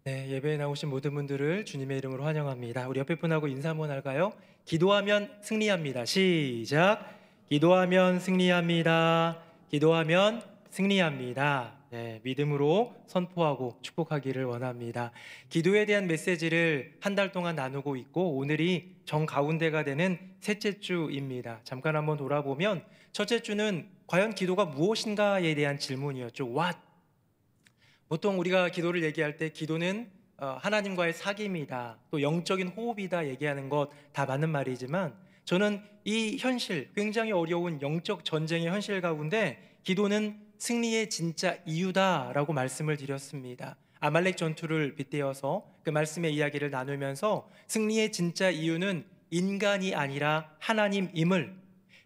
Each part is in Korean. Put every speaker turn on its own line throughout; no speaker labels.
네, 예배에 나오신 모든 분들을 주님의 이름으로 환영합니다. 우리 옆에 분하고 인사 한번 할까요? 기도하면 승리합니다. 시작. 기도하면 승리합니다. 기도하면 승리합니다. 네, 믿음으로 선포하고 축복하기를 원합니다. 기도에 대한 메시지를 한 달 동안 나누고 있고 오늘이 정가운데가 되는 셋째 주입니다. 잠깐 한번 돌아보면 첫째 주는 과연 기도가 무엇인가에 대한 질문이었죠. What? 보통 우리가 기도를 얘기할 때 기도는 하나님과의 사귐이다, 또 영적인 호흡이다 얘기하는 것 다 맞는 말이지만 저는 이 현실, 굉장히 어려운 영적 전쟁의 현실 가운데 기도는 승리의 진짜 이유다라고 말씀을 드렸습니다. 아말렉 전투를 빗대어서 그 말씀의 이야기를 나누면서 승리의 진짜 이유는 인간이 아니라 하나님임을,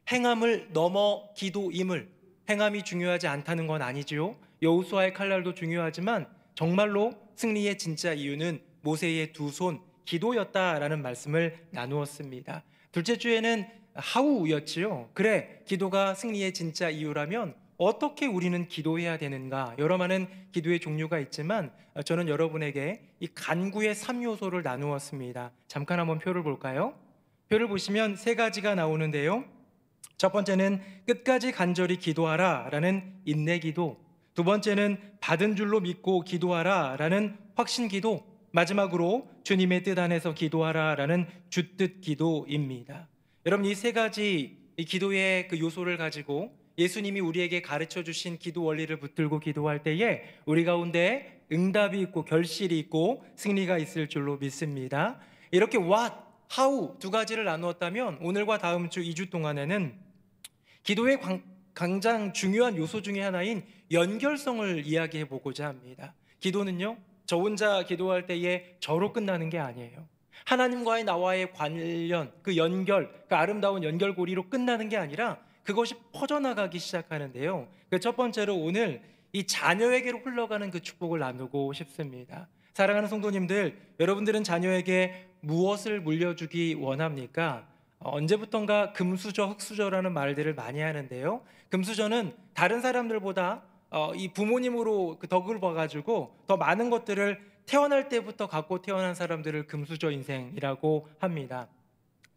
행함을 넘어 기도임을, 행함이 중요하지 않다는 건 아니지요. 여호수아의 칼날도 중요하지만 정말로 승리의 진짜 이유는 모세의 두 손 기도였다라는 말씀을 나누었습니다. 둘째 주에는 하우였지요. 그래, 기도가 승리의 진짜 이유라면 어떻게 우리는 기도해야 되는가? 여러 많은 기도의 종류가 있지만 저는 여러분에게 이 간구의 3요소를 나누었습니다. 잠깐 한번 표를 볼까요? 표를 보시면 세 가지가 나오는데요. 첫 번째는 끝까지 간절히 기도하라 라는 인내 기도, 두 번째는 받은 줄로 믿고 기도하라 라는 확신 기도, 마지막으로 주님의 뜻 안에서 기도하라 라는 주뜻 기도입니다. 여러분, 이 세 가지 이 기도의 그 요소를 가지고 예수님이 우리에게 가르쳐 주신 기도 원리를 붙들고 기도할 때에 우리 가운데 응답이 있고 결실이 있고 승리가 있을 줄로 믿습니다. 이렇게 what, how 두 가지를 나누었다면 오늘과 다음 주 2주 동안에는 기도의 가장 중요한 요소 중에 하나인 연결성을 이야기해 보고자 합니다. 기도는요, 저 혼자 기도할 때에 저로 끝나는 게 아니에요. 하나님과의 나와의 관련, 그 연결, 그 아름다운 연결고리로 끝나는 게 아니라 그것이 퍼져나가기 시작하는데요. 그 첫 번째로 오늘 이 자녀에게로 흘러가는 그 축복을 나누고 싶습니다. 사랑하는 성도님들, 여러분들은 자녀에게 무엇을 물려주기 원합니까? 언제부턴가 금수저, 흙수저라는 말들을 많이 하는데요. 금수저는 다른 사람들보다 이 부모님으로 그 덕을 봐가지고 더 많은 것들을 태어날 때부터 갖고 태어난 사람들을 금수저 인생이라고 합니다.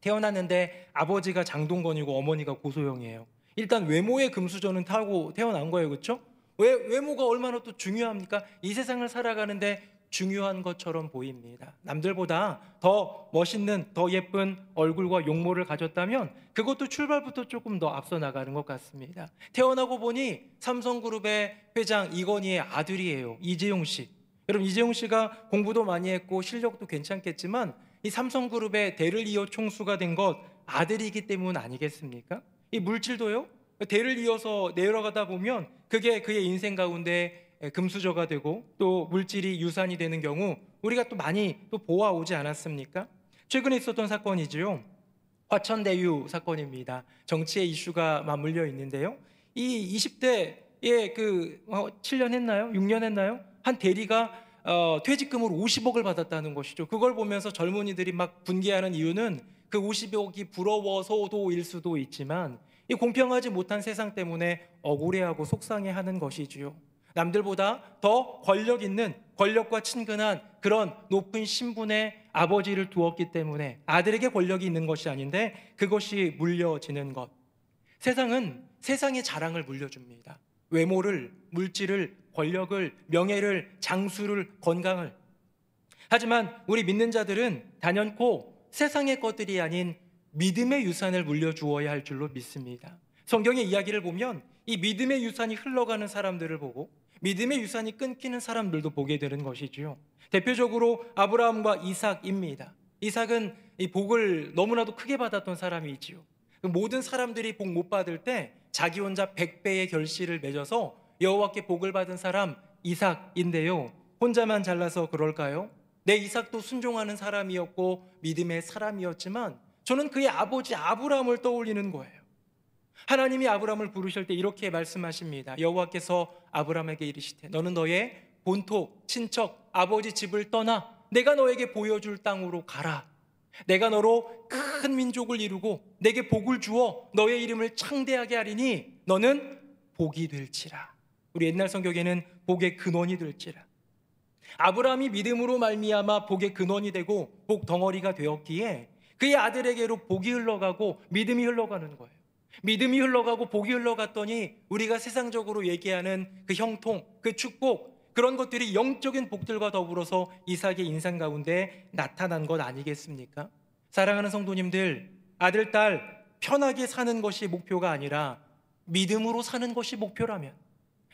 태어났는데 아버지가 장동건이고 어머니가 고소영이에요. 일단 외모의 금수저는 타고 태어난 거예요, 그렇죠? 외모가 얼마나 또 중요합니까? 이 세상을 살아가는데 중요한 것처럼 보입니다. 남들보다 더 멋있는, 더 예쁜 얼굴과 용모를 가졌다면 그것도 출발부터 조금 더 앞서 나가는 것 같습니다. 태어나고 보니 삼성그룹의 회장 이건희의 아들이에요. 이재용 씨. 여러분, 이재용 씨가 공부도 많이 했고 실력도 괜찮겠지만 이 삼성그룹의 대를 이어 총수가 된 것 아들이기 때문 아니겠습니까? 이 물질도요, 대를 이어서 내려가다 보면 그게 그의 인생 가운데 금수저가 되고 또 물질이 유산이 되는 경우 우리가 또 많이 또 보아오지 않았습니까? 최근에 있었던 사건이지요. 화천대유 사건입니다. 정치의 이슈가 맞물려 있는데요. 이 20대에 7년 했나요? 6년 했나요? 한 대리가 퇴직금으로 50억을 받았다는 것이죠. 그걸 보면서 젊은이들이 막 분개하는 이유는 그 50억이 부러워서도일 수도 있지만 이 공평하지 못한 세상 때문에 억울해하고 속상해하는 것이지요. 남들보다 더 권력 있는, 권력과 친근한 그런 높은 신분의 아버지를 두었기 때문에 아들에게 권력이 있는 것이 아닌데 그것이 물려지는 것. 세상은 세상의 자랑을 물려줍니다. 외모를, 물질을, 권력을, 명예를, 장수를, 건강을. 하지만 우리 믿는 자들은 단연코 세상의 것들이 아닌 믿음의 유산을 물려주어야 할 줄로 믿습니다. 성경의 이야기를 보면 이 믿음의 유산이 흘러가는 사람들을 보고 믿음의 유산이 끊기는 사람들도 보게 되는 것이지요. 대표적으로 아브라함과 이삭입니다. 이삭은 이 복을 너무나도 크게 받았던 사람이지요. 모든 사람들이 복 못 받을 때 자기 혼자 100배의 결실을 맺어서 여호와께 복을 받은 사람 이삭인데요. 혼자만 잘나서 그럴까요? 내 이삭도 순종하는 사람이었고 믿음의 사람이었지만 저는 그의 아버지 아브라함을 떠올리는 거예요. 하나님이 아브라함을 부르실 때 이렇게 말씀하십니다. 여호와께서 아브라함에게 이르시되 너는 너의 본토, 친척, 아버지 집을 떠나 내가 너에게 보여줄 땅으로 가라. 내가 너로 큰 민족을 이루고 내게 복을 주어 너의 이름을 창대하게 하리니 너는 복이 될지라. 우리 옛날 성경에는 복의 근원이 될지라. 아브라함이 믿음으로 말미암아 복의 근원이 되고 복 덩어리가 되었기에 그의 아들에게로 복이 흘러가고 믿음이 흘러가는 거예요. 믿음이 흘러가고 복이 흘러갔더니 우리가 세상적으로 얘기하는 그 형통, 그 축복, 그런 것들이 영적인 복들과 더불어서 이삭의 인생 가운데 나타난 것 아니겠습니까? 사랑하는 성도님들, 아들, 딸 편하게 사는 것이 목표가 아니라 믿음으로 사는 것이 목표라면,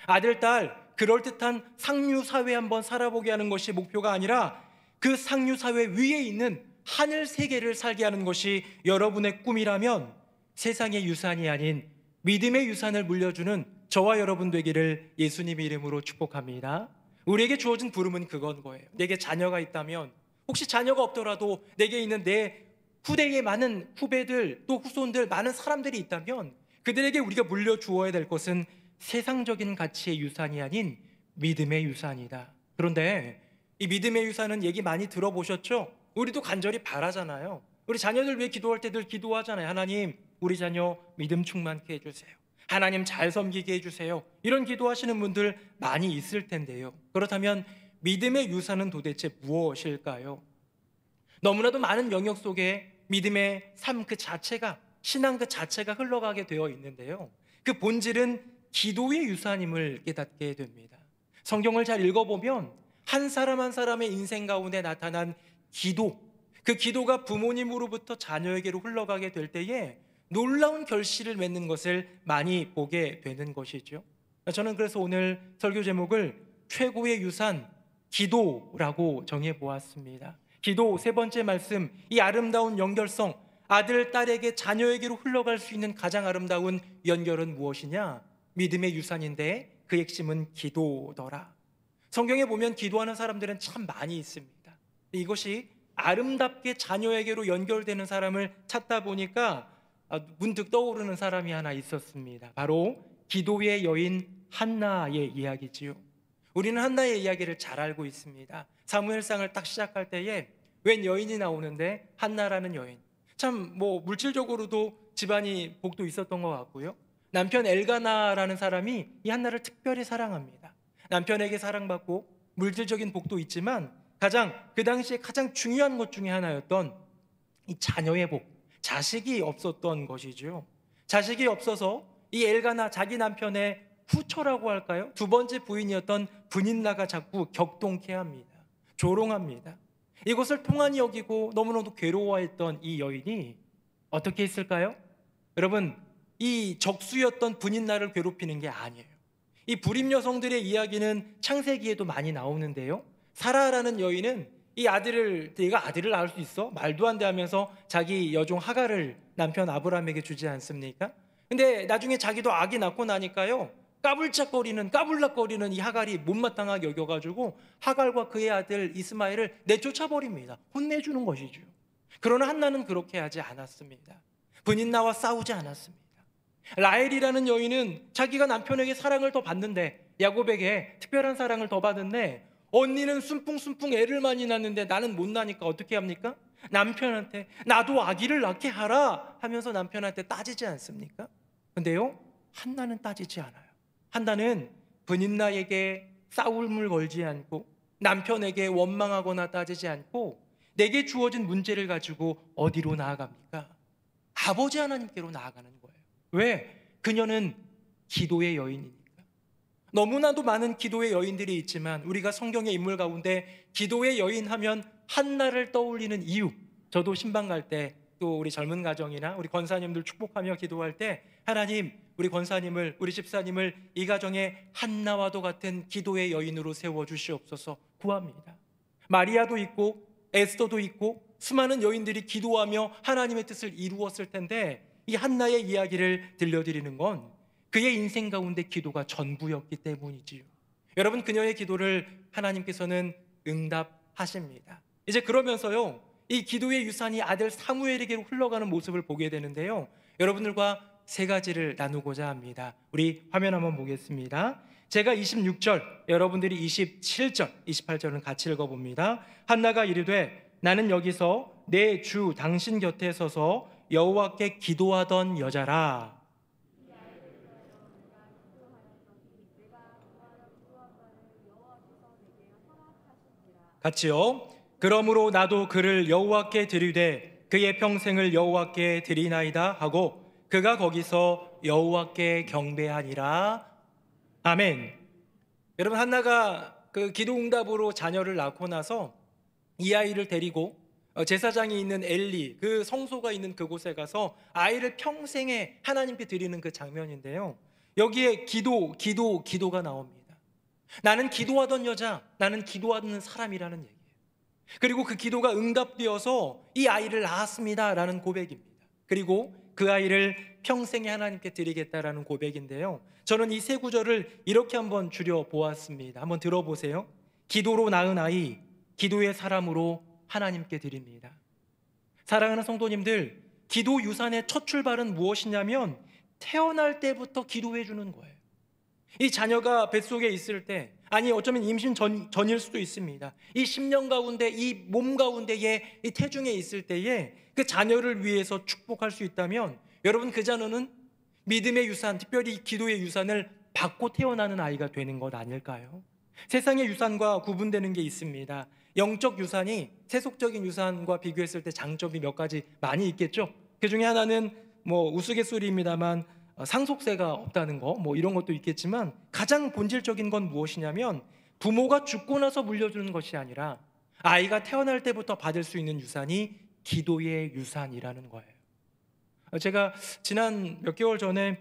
아들, 딸 그럴듯한 상류 사회 한번 살아보게 하는 것이 목표가 아니라 그 상류 사회 위에 있는 하늘 세계를 살게 하는 것이 여러분의 꿈이라면 세상의 유산이 아닌 믿음의 유산을 물려주는 저와 여러분 되기를 예수님의 이름으로 축복합니다. 우리에게 주어진 부름은 그건 거예요. 내게 자녀가 있다면, 혹시 자녀가 없더라도 내게 있는 내 후대에 많은 후배들 또 후손들 많은 사람들이 있다면 그들에게 우리가 물려주어야 될 것은 세상적인 가치의 유산이 아닌 믿음의 유산이다. 그런데 이 믿음의 유산은 얘기 많이 들어보셨죠? 우리도 간절히 바라잖아요. 우리 자녀들 위해 기도할 때 늘 기도하잖아요. 하나님, 우리 자녀 믿음 충만케 해주세요. 하나님 잘 섬기게 해주세요. 이런 기도하시는 분들 많이 있을 텐데요. 그렇다면 믿음의 유산은 도대체 무엇일까요? 너무나도 많은 영역 속에 믿음의 삶 그 자체가, 신앙 그 자체가 흘러가게 되어 있는데요, 그 본질은 기도의 유산임을 깨닫게 됩니다. 성경을 잘 읽어보면 한 사람 한 사람의 인생 가운데 나타난 기도, 그 기도가 부모님으로부터 자녀에게로 흘러가게 될 때에 놀라운 결실을 맺는 것을 많이 보게 되는 것이죠. 저는 그래서 오늘 설교 제목을 최고의 유산, 기도라고 정해보았습니다. 기도 세 번째 말씀, 이 아름다운 연결성, 아들, 딸에게 자녀에게로 흘러갈 수 있는 가장 아름다운 연결은 무엇이냐? 믿음의 유산인데 그 핵심은 기도더라. 성경에 보면 기도하는 사람들은 참 많이 있습니다. 이것이 아름답게 자녀에게로 연결되는 사람을 찾다 보니까 문득 떠오르는 사람이 하나 있었습니다. 바로 기도의 여인 한나의 이야기지요. 우리는 한나의 이야기를 잘 알고 있습니다. 사무엘상을 딱 시작할 때에 웬 여인이 나오는데 한나라는 여인, 참 물질적으로도 집안이 복도 있었던 것 같고요, 남편 엘가나라는 사람이 이 한나를 특별히 사랑합니다. 남편에게 사랑받고 물질적인 복도 있지만 그 당시에 가장 중요한 것 중에 하나였던 이 자녀의 복, 자식이 없었던 것이죠. 자식이 없어서 이 엘가나, 자기 남편의 후처라고 할까요? 두 번째 부인이었던 브닌나가 자꾸 격동케 합니다. 조롱합니다. 이것을 통한이 여기고 너무나도 괴로워했던 이 여인이 어떻게 했을까요? 여러분, 이 적수였던 브닌나를 괴롭히는 게 아니에요. 이 불임 여성들의 이야기는 창세기에도 많이 나오는데요, 사라라는 여인은 내가 아들을 낳을 수 있어? 말도 안 돼 하면서 자기 여종 하갈을 남편 아브라함에게 주지 않습니까? 근데 나중에 자기도 아기 낳고 나니까요, 까불락거리는 이 하갈이 못마땅하게 여겨가지고 하갈과 그의 아들 이스마엘을 내쫓아버립니다. 혼내주는 것이죠. 그러나 한나는 그렇게 하지 않았습니다. 브닌나와 싸우지 않았습니다. 라헬이라는 여인은 자기가 남편에게 사랑을 더 받는데, 야곱에게 특별한 사랑을 더 받는데, 언니는 순풍순풍 애를 많이 낳는데 나는 못 나니까 어떻게 합니까? 남편한테 나도 아기를 낳게 하라 하면서 남편한테 따지지 않습니까? 근데요, 한나는 따지지 않아요. 한나는 브닌나에게 싸움을 걸지 않고 남편에게 원망하거나 따지지 않고 내게 주어진 문제를 가지고 어디로 나아갑니까? 아버지 하나님께로 나아가는 거예요. 왜? 그녀는 기도의 여인이니까. 너무나도 많은 기도의 여인들이 있지만 우리가 성경의 인물 가운데 기도의 여인 하면 한나를 떠올리는 이유, 저도 신방 갈 때 또 우리 젊은 가정이나 우리 권사님들 축복하며 기도할 때 하나님, 우리 권사님을, 우리 집사님을 이 가정에 한나와도 같은 기도의 여인으로 세워주시옵소서 구합니다. 마리아도 있고 에스더도 있고 수많은 여인들이 기도하며 하나님의 뜻을 이루었을 텐데 이 한나의 이야기를 들려드리는 건 그의 인생 가운데 기도가 전부였기 때문이지요. 여러분, 그녀의 기도를 하나님께서는 응답하십니다. 이제 그러면서요, 이 기도의 유산이 아들 사무엘에게로 흘러가는 모습을 보게 되는데요, 여러분들과 세 가지를 나누고자 합니다. 우리 화면 한번 보겠습니다. 제가 26절, 여러분들이 27절, 28절은 같이 읽어봅니다. 한나가 이르되 나는 여기서 내 주 당신 곁에 서서 여호와께 기도하던 여자라. 같이요. 그러므로 나도 그를 여호와께 드리되 그의 평생을 여호와께 드리나이다 하고 그가 거기서 여호와께 경배하니라. 아멘. 여러분, 한나가 그 기도 응답으로 자녀를 낳고 나서 이 아이를 데리고 제사장이 있는 엘리, 그 성소가 있는 그곳에 가서 아이를 평생에 하나님께 드리는 그 장면인데요, 여기에 기도가 나옵니다. 나는 기도하던 여자, 나는 기도하는 사람이라는 얘기예요. 그리고 그 기도가 응답되어서 이 아이를 낳았습니다 라는 고백입니다. 그리고 그 아이를 평생에 하나님께 드리겠다라는 고백인데요, 저는 이 세 구절을 이렇게 한번 줄여보았습니다. 한번 들어보세요. 기도로 낳은 아이, 기도의 사람으로 하나님께 드립니다. 사랑하는 성도님들, 기도 유산의 첫 출발은 무엇이냐면 태어날 때부터 기도해 주는 거예요. 이 자녀가 뱃속에 있을 때, 아니 어쩌면 임신 전일 수도 있습니다. 이 10년 가운데, 이 몸 가운데에, 이 태중에 있을 때에 그 자녀를 위해서 축복할 수 있다면, 여러분 그 자녀는 믿음의 유산, 특별히 기도의 유산을 받고 태어나는 아이가 되는 것 아닐까요? 세상의 유산과 구분되는 게 있습니다. 영적 유산이 세속적인 유산과 비교했을 때 장점이 몇 가지 많이 있겠죠. 그 중에 하나는 우스갯소리입니다만 상속세가 없다는 거, 이런 것도 있겠지만, 가장 본질적인 건 무엇이냐면 부모가 죽고 나서 물려주는 것이 아니라 아이가 태어날 때부터 받을 수 있는 유산이 기도의 유산이라는 거예요. 제가 지난 몇 개월 전에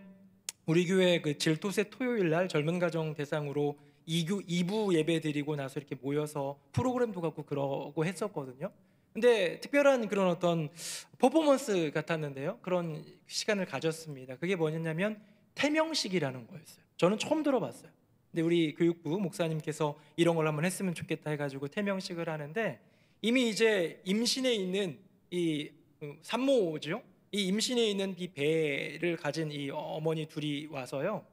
우리 교회 그 질토세 토요일 날 젊은 가정 대상으로 2부 예배 드리고 나서 이렇게 모여서 프로그램도 갖고 그러고 했었거든요. 근데 특별한 그런 어떤 퍼포먼스 같았는데요, 그런 시간을 가졌습니다. 그게 뭐냐면 태명식이라는 거였어요. 저는 처음 들어봤어요. 근데 우리 교육부 목사님께서 이런 걸 한번 했으면 좋겠다 해가지고 태명식을 하는데, 이미 이제 임신해 있는 이 산모죠, 이 임신해 있는 이 배를 가진 이 어머니 둘이 와서요,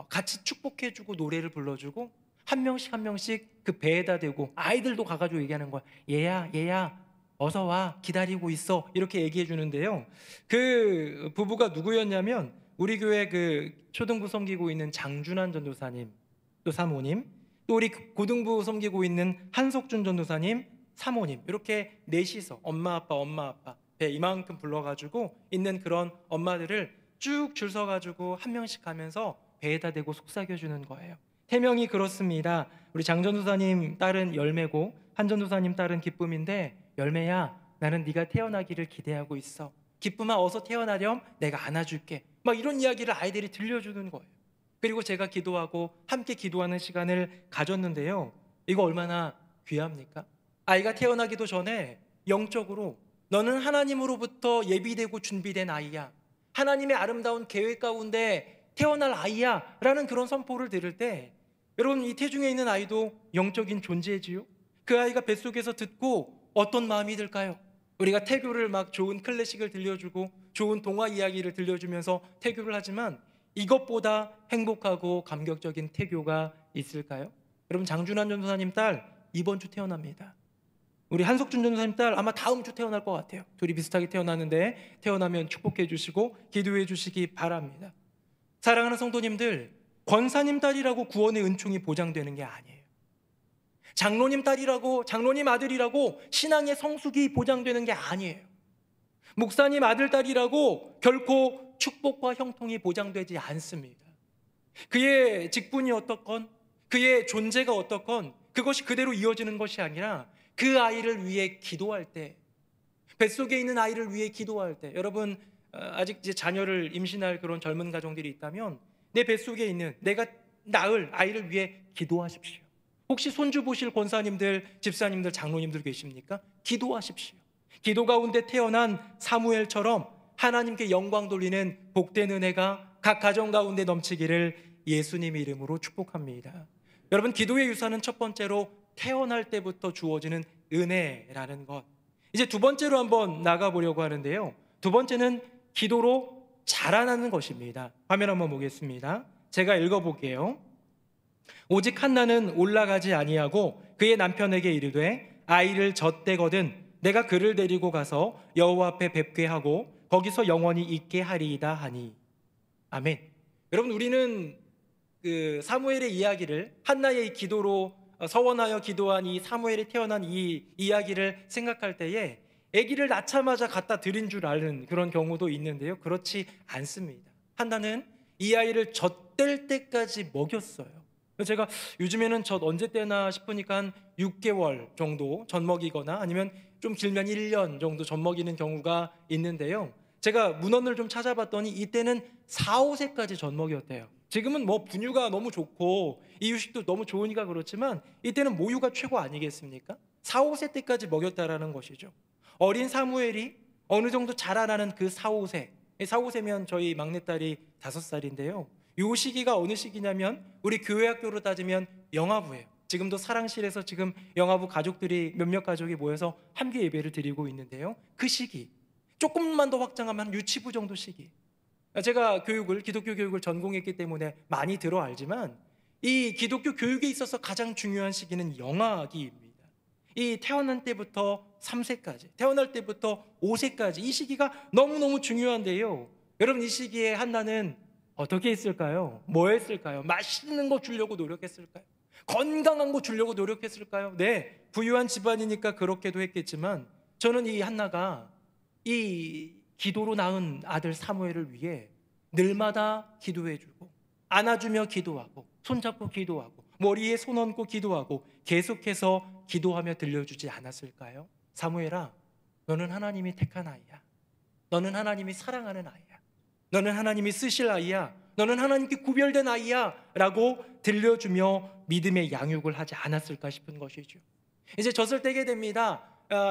같이 축복해주고 노래를 불러주고 한 명씩 그 배에다 대고 아이들도 가가지고 얘기하는 거야. 얘야 어서 와, 기다리고 있어, 이렇게 얘기해 주는데요, 그 부부가 누구였냐면 우리 교회 그 초등부 섬기고 있는 장준환 전도사님, 또 사모님, 또 우리 고등부 섬기고 있는 한석준 전도사님, 사모님, 이렇게 넷이서 엄마 아빠 배 이만큼 불러가지고 있는 그런 엄마들을 쭉 줄 서가지고 한 명씩 가면서 배에다 대고 속삭여주는 거예요. 태명이 그렇습니다. 우리 장 전도사님 딸은 열매고 한 전도사님 딸은 기쁨인데, 열매야, 나는 네가 태어나기를 기대하고 있어. 기쁨아, 어서 태어나렴, 내가 안아줄게. 막 이런 이야기를 아이들이 들려주는 거예요. 그리고 제가 기도하고 함께 기도하는 시간을 가졌는데요, 이거 얼마나 귀합니까? 아이가 태어나기도 전에 영적으로 너는 하나님으로부터 예비되고 준비된 아이야, 하나님의 아름다운 계획 가운데 태어날 아이야 라는 그런 선포를 들을 때, 여러분 이 태중에 있는 아이도 영적인 존재지요. 그 아이가 뱃속에서 듣고 어떤 마음이 들까요? 우리가 태교를 막 좋은 클래식을 들려주고 좋은 동화 이야기를 들려주면서 태교를 하지만 이것보다 행복하고 감격적인 태교가 있을까요? 여러분, 장준환 전도사님 딸 이번 주 태어납니다. 우리 한석준 전도사님 딸 아마 다음 주 태어날 것 같아요. 둘이 비슷하게 태어났는데 태어나면 축복해 주시고 기도해 주시기 바랍니다. 사랑하는 성도님들, 권사님 딸이라고 구원의 은총이 보장되는 게 아니에요. 장로님 딸이라고, 장로님 아들이라고 신앙의 성숙이 보장되는 게 아니에요. 목사님 아들 딸이라고 결코 축복과 형통이 보장되지 않습니다. 그의 직분이 어떻건, 그의 존재가 어떻건 그것이 그대로 이어지는 것이 아니라 그 아이를 위해 기도할 때, 뱃속에 있는 아이를 위해 기도할 때, 여러분 아직 이제 자녀를 임신할 그런 젊은 가정들이 있다면 내 뱃속에 있는 내가 낳을 아이를 위해 기도하십시오. 혹시 손주 보실 권사님들, 집사님들, 장로님들 계십니까? 기도하십시오. 기도 가운데 태어난 사무엘처럼 하나님께 영광 돌리는 복된 은혜가 각 가정 가운데 넘치기를 예수님 이름으로 축복합니다. 여러분, 기도의 유산은 첫 번째로 태어날 때부터 주어지는 은혜라는 것. 이제 두 번째로 한번 나가보려고 하는데요, 두 번째는 기도로 자라나는 것입니다. 화면 한번 보겠습니다. 제가 읽어볼게요. 오직 한나는 올라가지 아니하고 그의 남편에게 이르되 아이를 젖대거든 내가 그를 데리고 가서 여호와 앞에 뵙게 하고 거기서 영원히 있게 하리이다 하니. 아멘. 여러분, 우리는 그 사무엘의 이야기를 한나의 기도로 서원하여 기도한 이 사무엘이 태어난 이 이야기를 생각할 때에 아기를 낳자마자 갖다 드린 줄 아는 그런 경우도 있는데요. 그렇지 않습니다. 한나는 이 아이를 젖될 때까지 먹였어요. 제가 요즘에는 젖 언제 떼나 싶으니까 한 6개월 정도 젖 먹이거나 아니면 좀 길면 1년 정도 젖 먹이는 경우가 있는데요. 제가 문헌을 좀 찾아봤더니 이때는 4, 5세까지 젖 먹였대요. 지금은 뭐 분유가 너무 좋고 이유식도 너무 좋으니까 그렇지만 이때는 모유가 최고 아니겠습니까? 4, 5세 때까지 먹였다라는 것이죠. 어린 사무엘이 어느 정도 자라나는 그 4, 5세 4, 5세면 저희 막내딸이 5살인데요. 이 시기가 어느 시기냐면 우리 교회 학교로 따지면 영아부예요. 지금도 사랑실에서 지금 영아부 가족들이 몇몇 가족이 모여서 함께 예배를 드리고 있는데요. 그 시기 조금만 더 확장하면 유치부 정도 시기. 제가 기독교 교육을 전공했기 때문에 많이 들어 알지만 이 기독교 교육에 있어서 가장 중요한 시기는 영아기입니다. 이 태어난 때부터 3세까지, 태어날 때부터 5세까지 이 시기가 너무너무 중요한데요. 여러분 이 시기에 한나는 어떻게 했을까요? 뭐 했을까요? 맛있는 거 주려고 노력했을까요? 건강한 거 주려고 노력했을까요? 네, 부유한 집안이니까 그렇게도 했겠지만 저는 이 한나가 이 기도로 낳은 아들 사무엘을 위해 늘마다 기도해주고 안아주며 기도하고 손잡고 기도하고 머리에 손 얹고 기도하고 계속해서 기도하며 들려주지 않았을까요? 사무엘아, 너는 하나님이 택한 아이야. 너는 하나님이 사랑하는 아이야. 너는 하나님이 쓰실 아이야. 너는 하나님께 구별된 아이야 라고 들려주며 믿음의 양육을 하지 않았을까 싶은 것이죠. 이제 젖을 떼게 됩니다.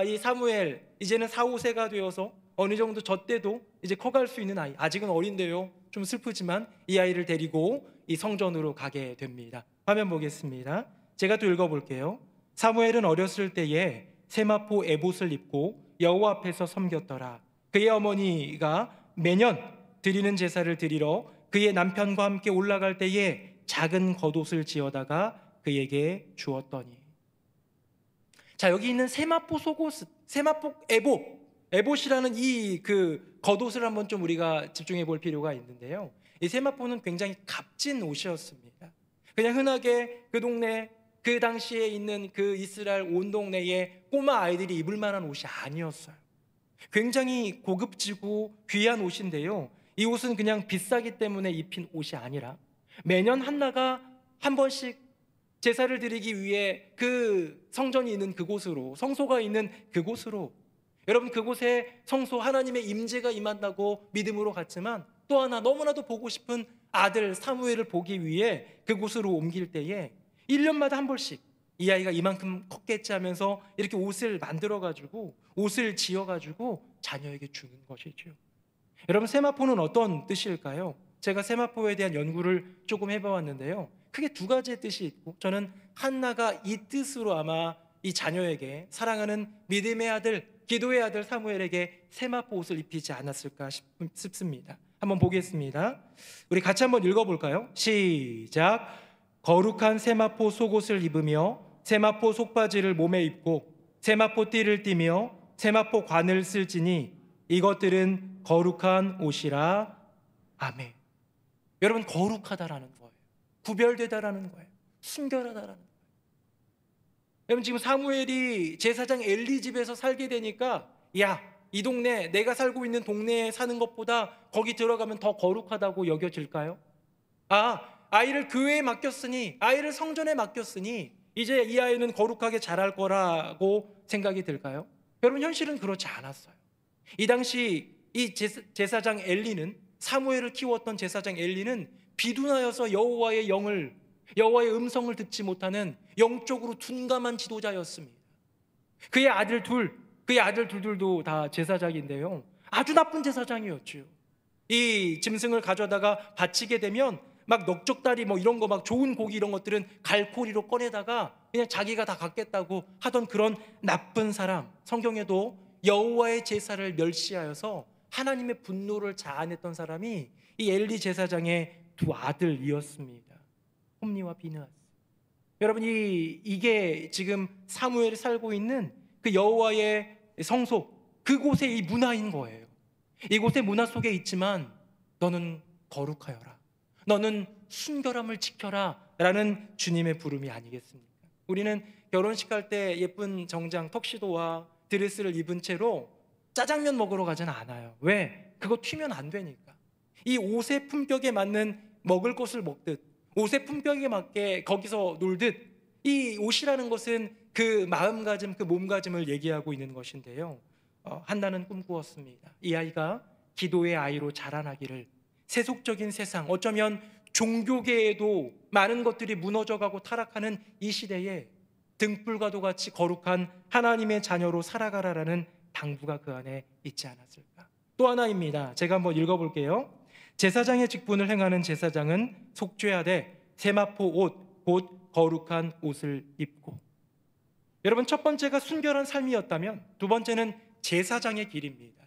이 사무엘 이제는 4, 5세가 되어서 어느 정도 젖때도 이제 커갈 수 있는 아이, 아직은 어린데요. 좀 슬프지만 이 아이를 데리고 이 성전으로 가게 됩니다. 화면 보겠습니다. 제가 또 읽어볼게요. 사무엘은 어렸을 때에 세마포 에봇을 입고 여호와 앞에서 섬겼더라. 그의 어머니가 매년 드리는 제사를 드리러 그의 남편과 함께 올라갈 때에 작은 겉옷을 지어다가 그에게 주었더니. 자, 여기 있는 세마포 속옷, 세마포 에봇이라는 이 그 겉옷을 한번 좀 우리가 집중해 볼 필요가 있는데요. 이 세마포는 굉장히 값진 옷이었습니다. 그냥 흔하게 그 동네 그 당시에 있는 그 이스라엘 온 동네에 꼬마 아이들이 입을 만한 옷이 아니었어요. 굉장히 고급지고 귀한 옷인데요. 이 옷은 그냥 비싸기 때문에 입힌 옷이 아니라 매년 한나가 한 번씩 제사를 드리기 위해 그 성전이 있는 그곳으로, 성소가 있는 그곳으로, 여러분 그곳에 성소 하나님의 임재가 임한다고 믿음으로 갔지만 또 하나 너무나도 보고 싶은 아들 사무엘을 보기 위해 그곳으로 옮길 때에 1년마다 한 번씩 이 아이가 이만큼 컸겠지 하면서 이렇게 옷을 만들어가지고 옷을 지어가지고 자녀에게 주는 것이죠. 여러분 세마포는 어떤 뜻일까요? 제가 세마포에 대한 연구를 조금 해봐왔는데요. 크게 두 가지의 뜻이 있고 저는 한나가 이 뜻으로 아마 이 자녀에게 사랑하는 믿음의 아들, 기도의 아들 사무엘에게 세마포 옷을 입히지 않았을까 싶습니다. 한번 보겠습니다. 우리 같이 한번 읽어볼까요? 시작. 거룩한 세마포 속옷을 입으며 세마포 속바지를 몸에 입고 세마포 띠를 띠며 세마포 관을 쓸지니 이것들은 거룩한 옷이라. 아멘. 여러분 거룩하다라는 거예요. 구별되다라는 거예요. 순결하다라는 거예요. 여러분 지금 사무엘이 제사장 엘리 집에서 살게 되니까 야, 이 동네 내가 살고 있는 동네에 사는 것보다 거기 들어가면 더 거룩하다고 여겨질까요? 아이를 교회에 맡겼으니, 아이를 성전에 맡겼으니 이제 이 아이는 거룩하게 자랄 거라고 생각이 들까요? 여러분 현실은 그렇지 않았어요. 이 당시 이 제사장 엘리는, 사무엘을 키웠던 제사장 엘리는 비둔하여서 여호와의 여호와의 음성을 듣지 못하는 영적으로 둔감한 지도자였습니다. 그의 아들 둘들도 다 제사장인데요, 아주 나쁜 제사장이었죠. 이 짐승을 가져다가 바치게 되면 막 넉적다리 뭐 이런 거, 막 좋은 고기 이런 것들은 갈고리로 꺼내다가 그냥 자기가 다 갖겠다고 하던 그런 나쁜 사람. 성경에도 여호와의 제사를 멸시하여서 하나님의 분노를 자아냈던 사람이 이 엘리 제사장의 두 아들이었습니다. 홈니와 비느하스. 여러분 이게 지금 사무엘이 살고 있는 그 여호와의 성소, 그곳의 이 문화인 거예요. 이곳의 문화 속에 있지만 너는 거룩하여라, 너는 순결함을 지켜라 라는 주님의 부름이 아니겠습니까? 우리는 결혼식 할 때 예쁜 정장, 턱시도와 드레스를 입은 채로 짜장면 먹으러 가지는 않아요. 왜? 그거 튀면 안 되니까. 이 옷의 품격에 맞는 먹을 것을 먹듯, 옷의 품격에 맞게 거기서 놀듯, 이 옷이라는 것은 그 마음가짐, 그 몸가짐을 얘기하고 있는 것인데요. 한나는 꿈꾸었습니다. 이 아이가 기도의 아이로 자라나기를. 세속적인 세상, 어쩌면 종교계에도 많은 것들이 무너져가고 타락하는 이 시대에 등불과도 같이 거룩한 하나님의 자녀로 살아가라라는 당부가 그 안에 있지 않았을까. 또 하나입니다. 제가 한번 읽어볼게요. 제사장의 직분을 행하는 제사장은 속죄하되 세마포 옷, 곧 거룩한 옷을 입고. 여러분, 첫 번째가 순결한 삶이었다면 두 번째는 제사장의 길입니다.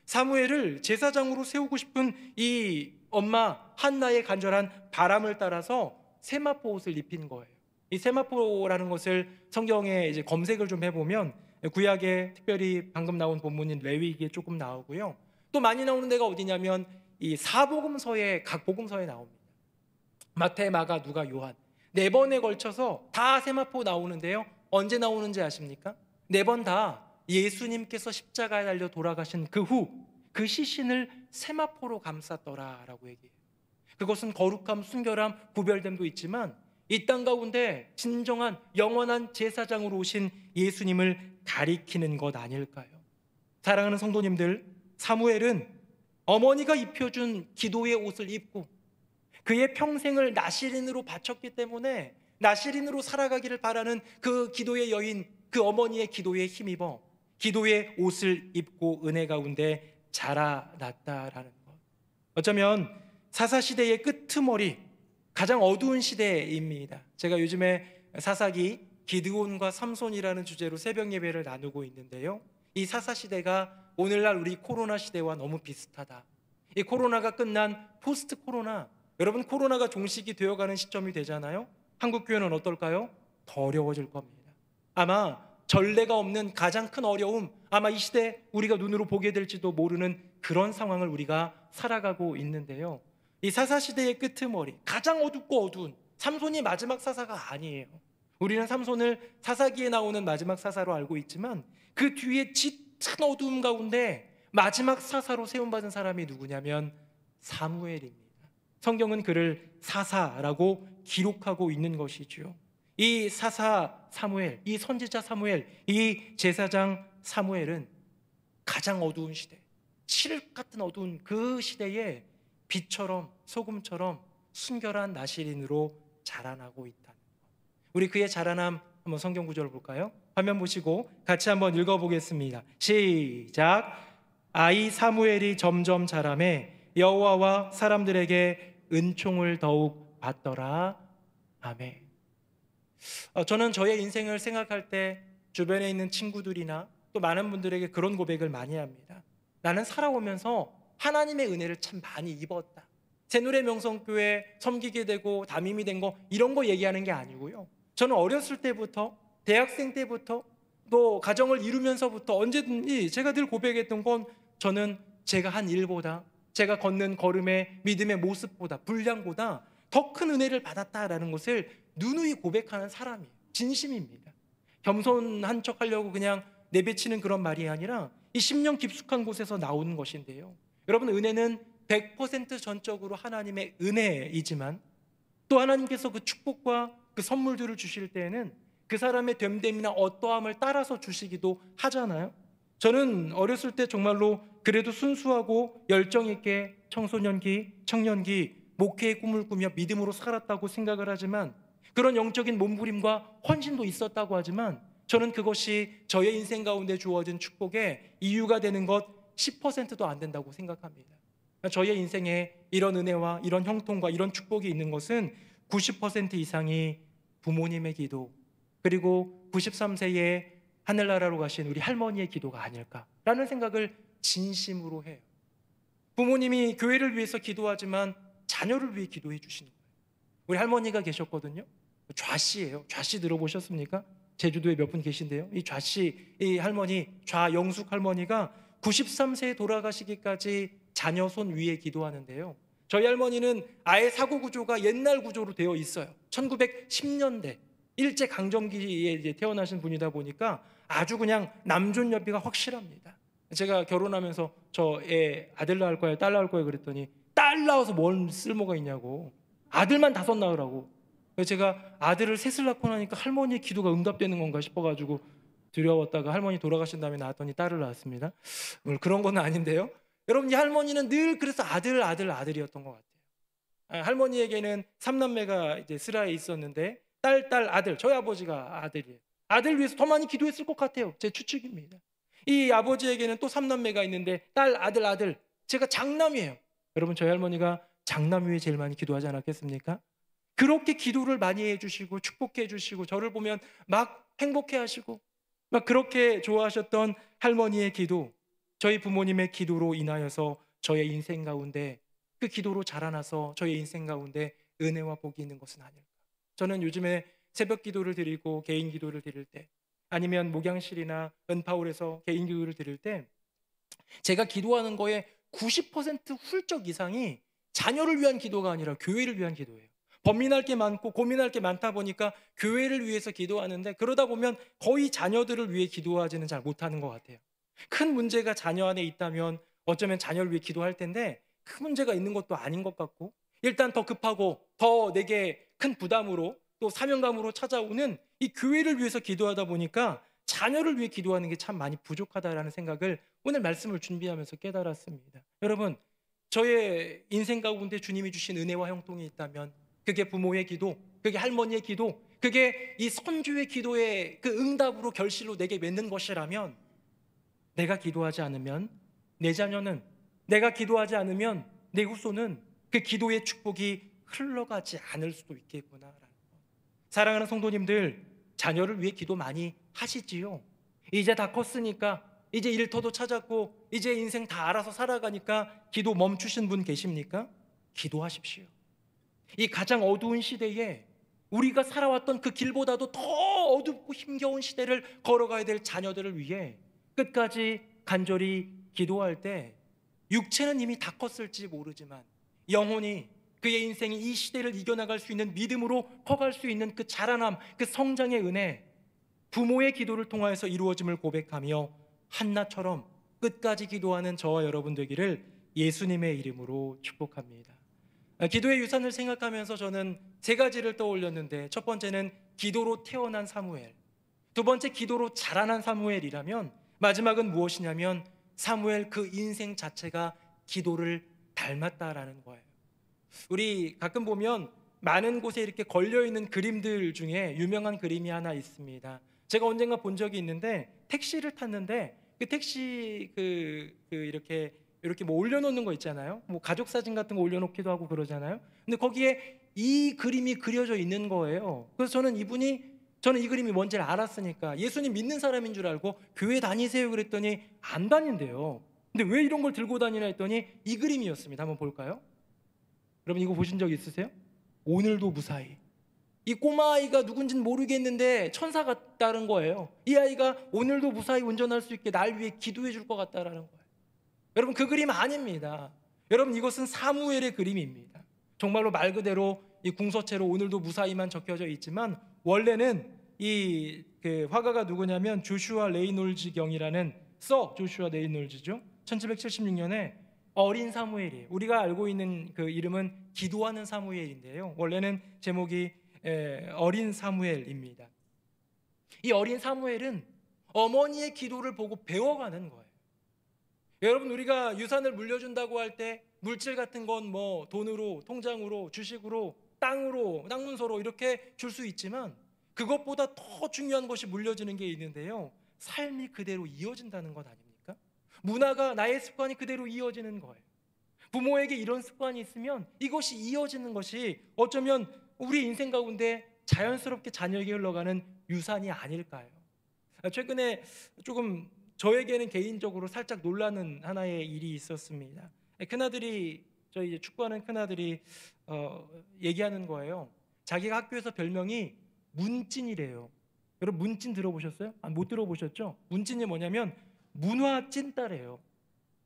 사무엘을 제사장으로 세우고 싶은 이 엄마 한나의 간절한 바람을 따라서 세마포 옷을 입힌 거예요. 이 세마포라는 것을 성경에 이제 검색을 좀 해보면 구약에 특별히 방금 나온 본문인 레위기에 조금 나오고요. 또 많이 나오는 데가 어디냐면 이 사복음서에, 각 복음서에 나옵니다. 마태, 마가, 누가, 요한 4번에 걸쳐서 다 세마포 나오는데요. 언제 나오는지 아십니까? 4번 다 예수님께서 십자가에 달려 돌아가신 그 후 그 시신을 세마포로 감쌌더라라고 얘기해요. 그것은 거룩함, 순결함, 구별됨도 있지만 이 땅 가운데 진정한 영원한 제사장으로 오신 예수님을 가리키는 것 아닐까요? 사랑하는 성도님들, 사무엘은 어머니가 입혀준 기도의 옷을 입고 그의 평생을 나시린으로 바쳤기 때문에 나시린으로 살아가기를 바라는 그 기도의 여인, 그 어머니의 기도에 힘입어 기도의 옷을 입고 은혜 가운데 자라났다라는 것. 어쩌면 사사시대의 끄트머리, 가장 어두운 시대입니다. 제가 요즘에 사사기 기드온과 삼손이라는 주제로 새벽 예배를 나누고 있는데요. 이 사사시대가 오늘날 우리 코로나 시대와 너무 비슷하다. 이 코로나가 끝난 포스트 코로나, 여러분 코로나가 종식이 되어가는 시점이 되잖아요. 한국 교회는 어떨까요? 더 어려워질 겁니다. 아마 전례가 없는 가장 큰 어려움, 아마 이 시대 우리가 눈으로 보게 될지도 모르는 그런 상황을 우리가 살아가고 있는데요. 이 사사시대의 끄트머리, 가장 어둡고 어두운 삼손이 마지막 사사가 아니에요. 우리는 삼손을 사사기에 나오는 마지막 사사로 알고 있지만 그 뒤에 짙은 어두움 가운데 마지막 사사로 세움받은 사람이 누구냐면 사무엘입니다. 성경은 그를 사사라고 기록하고 있는 것이죠. 이 사사 사무엘, 이 선지자 사무엘, 이 제사장 사무엘은 가장 어두운 시대, 칠흑 같은 어두운 그 시대에 빛처럼 소금처럼 순결한 나시린으로 자라나고 있다는 것. 우리 그의 자라남 한번 성경 구절을 볼까요? 화면 보시고 같이 한번 읽어보겠습니다. 시작. 아이 사무엘이 점점 자라매 여호와와 사람들에게 은총을 더욱 받더라. 아멘. 저는 저의 인생을 생각할 때 주변에 있는 친구들이나 또 많은 분들에게 그런 고백을 많이 합니다. 나는 살아오면서 하나님의 은혜를 참 많이 입었다. 새누리 명성교회 섬기게 되고 담임이 된 거 이런 거 얘기하는 게 아니고요. 저는 어렸을 때부터 대학생 때부터 또 가정을 이루면서부터 언제든지 제가 늘 고백했던 건 저는 제가 한 일보다 제가 걷는 걸음의 믿음의 모습보다 분량보다 더 큰 은혜를 받았다라는 것을 누누이 고백하는 사람이에요. 진심입니다. 겸손한 척 하려고 그냥 내뱉치는 그런 말이 아니라 이 심령 깊숙한 곳에서 나오는 것인데요. 여러분, 은혜는 100% 전적으로 하나님의 은혜이지만 또 하나님께서 그 축복과 그 선물들을 주실 때에는 그 사람의 됨됨이나 어떠함을 따라서 주시기도 하잖아요. 저는 어렸을 때 정말로 그래도 순수하고 열정 있게 청소년기, 청년기 목회의 꿈을 꾸며 믿음으로 살았다고 생각을 하지만 그런 영적인 몸부림과 헌신도 있었다고 하지만 저는 그것이 저의 인생 가운데 주어진 축복의 이유가 되는 것 10%도 안 된다고 생각합니다. 저의 인생에 이런 은혜와 이런 형통과 이런 축복이 있는 것은 90% 이상이 부모님의 기도, 그리고 93세에 하늘나라로 가신 우리 할머니의 기도가 아닐까라는 생각을 진심으로 해요. 부모님이 교회를 위해서 기도하지만 자녀를 위해 기도해 주시는 거예요. 우리 할머니가 계셨거든요. 좌씨예요. 좌씨 들어보셨습니까? 제주도에 몇 분 계신데요. 이 좌씨, 이 할머니, 좌영숙 할머니가 93세에 돌아가시기까지 자녀 손 위에 기도하는데요. 저희 할머니는 아예 사고 구조가 옛날 구조로 되어 있어요. 1910년대 일제 강점기에 이제 태어나신 분이다 보니까 아주 그냥 남존여비가 확실합니다. 제가 결혼하면서 저 애 아들 낳을 거예요, 딸 낳을 거예요 그랬더니 딸 낳아서 뭔 쓸모가 있냐고, 아들만 5 낳으라고. 그래서 제가 아들을 셋을 낳고 나니까 할머니의 기도가 응답되는 건가 싶어가지고 두려웠다가 할머니 돌아가신 다음에 낳았더니 딸을 낳았습니다. 물론 그런 건 아닌데요. 여러분, 이 할머니는 늘 그래서 아들이었던 것 같아요. 할머니에게는 3남매가 이제 스라에 있었는데 딸, 아들, 저희 아버지가 아들이에요. 아들 위해서 더 많이 기도했을 것 같아요. 제 추측입니다. 이 아버지에게는 또 3남매가 있는데 딸, 아들, 제가 장남이에요. 여러분, 저희 할머니가 장남 위에 제일 많이 기도하지 않았겠습니까? 그렇게 기도를 많이 해주시고 축복해 주시고 저를 보면 막 행복해 하시고 막 그렇게 좋아하셨던 할머니의 기도, 저희 부모님의 기도로 인하여서 저의 인생 가운데, 그 기도로 자라나서 저의 인생 가운데 은혜와 복이 있는 것은 아닐까. 저는 요즘에 새벽 기도를 드리고 개인 기도를 드릴 때, 아니면 목양실이나 은파울에서 개인 기도를 드릴 때 제가 기도하는 거에 90% 훌쩍 이상이 자녀를 위한 기도가 아니라 교회를 위한 기도예요. 범민할 게 많고 고민할 게 많다 보니까 교회를 위해서 기도하는데, 그러다 보면 거의 자녀들을 위해 기도하지는 잘 못하는 것 같아요. 큰 문제가 자녀 안에 있다면 어쩌면 자녀를 위해 기도할 텐데 큰 문제가 있는 것도 아닌 것 같고, 일단 더 급하고 더 내게 큰 부담으로 또 사명감으로 찾아오는 이 교회를 위해서 기도하다 보니까 자녀를 위해 기도하는 게 참 많이 부족하다라는 생각을 오늘 말씀을 준비하면서 깨달았습니다. 여러분, 저의 인생 가운데 주님이 주신 은혜와 형통이 있다면 그게 부모의 기도, 그게 할머니의 기도, 그게 이 선주의 기도의 그 응답으로 결실로 내게 맺는 것이라면, 내가 기도하지 않으면 내 자녀는, 내가 기도하지 않으면 내 후손은 그 기도의 축복이 흘러가지 않을 수도 있겠구나라는 것. 사랑하는 성도님들, 자녀를 위해 기도 많이 하시지요. 이제 다 컸으니까, 이제 일터도 찾았고 이제 인생 다 알아서 살아가니까 기도 멈추신 분 계십니까? 기도하십시오. 이 가장 어두운 시대에 우리가 살아왔던 그 길보다도 더 어둡고 힘겨운 시대를 걸어가야 될 자녀들을 위해 끝까지 간절히 기도할 때, 육체는 이미 다 컸을지 모르지만 영혼이, 그의 인생이 이 시대를 이겨나갈 수 있는 믿음으로 커갈 수 있는 그 자라남, 그 성장의 은혜, 부모의 기도를 통하여서 이루어짐을 고백하며 한나처럼 끝까지 기도하는 저와 여러분 되기를 예수님의 이름으로 축복합니다. 기도의 유산을 생각하면서 저는 3가지를 떠올렸는데, 첫 번째는 기도로 태어난 사무엘, 두 번째 기도로 자라난 사무엘이라면, 마지막은 무엇이냐면 사무엘 그 인생 자체가 기도를 닮았다라는 거예요. 우리 가끔 보면 많은 곳에 이렇게 걸려있는 그림들 중에 유명한 그림이 하나 있습니다. 제가 언젠가 본 적이 있는데, 택시를 탔는데 그 택시 이렇게 뭐 올려놓는 거 있잖아요. 뭐 가족 사진 같은 거 올려놓기도 하고 그러잖아요. 근데 거기에 이 그림이 그려져 있는 거예요. 그래서 저는 이 그림이 뭔지를 알았으니까 예수님 믿는 사람인 줄 알고 교회 다니세요 그랬더니 안 다닌대요. 근데 왜 이런 걸 들고 다니나 했더니 이 그림이었습니다. 한번 볼까요? 여러분, 이거 보신 적 있으세요? 오늘도 무사히. 이 꼬마 아이가 누군지는 모르겠는데 천사 같다는 거예요. 이 아이가 오늘도 무사히 운전할 수 있게 날 위해 기도해 줄 것 같다라는 거예요. 여러분, 그 그림 아닙니다. 여러분, 이것은 사무엘의 그림입니다. 정말로 말 그대로 이 궁서체로 오늘도 무사히만 적혀져 있지만, 원래는 그 화가가 누구냐면 조슈아 레이놀즈 경이라는 조슈아 레이놀즈죠. 1776년에 어린 사무엘이에요. 우리가 알고 있는 그 이름은 기도하는 사무엘인데요, 원래는 제목이 어린 사무엘입니다. 이 어린 사무엘은 어머니의 기도를 보고 배워가는 거예요. 여러분, 우리가 유산을 물려준다고 할 때 물질 같은 건 뭐 돈으로, 통장으로, 주식으로, 땅으로, 땅문서로 이렇게 줄 수 있지만 그것보다 더 중요한 것이 물려지는 게 있는데요, 삶이 그대로 이어진다는 것 아닙니까? 문화가, 나의 습관이 그대로 이어지는 거예요. 부모에게 이런 습관이 있으면 이것이 이어지는 것이 어쩌면 우리 인생 가운데 자연스럽게 자녀에게 흘러가는 유산이 아닐까요? 최근에 조금 저에게는 개인적으로 살짝 놀라는 하나의 일이 있었습니다. 큰아들이, 저희 이제 축구하는 큰아들이 얘기하는 거예요. 자기가 학교에서 별명이 문찐이래요. 여러분, 문찐 들어보셨어요? 못 들어보셨죠? 문찐이 뭐냐면 문화 찐따래요.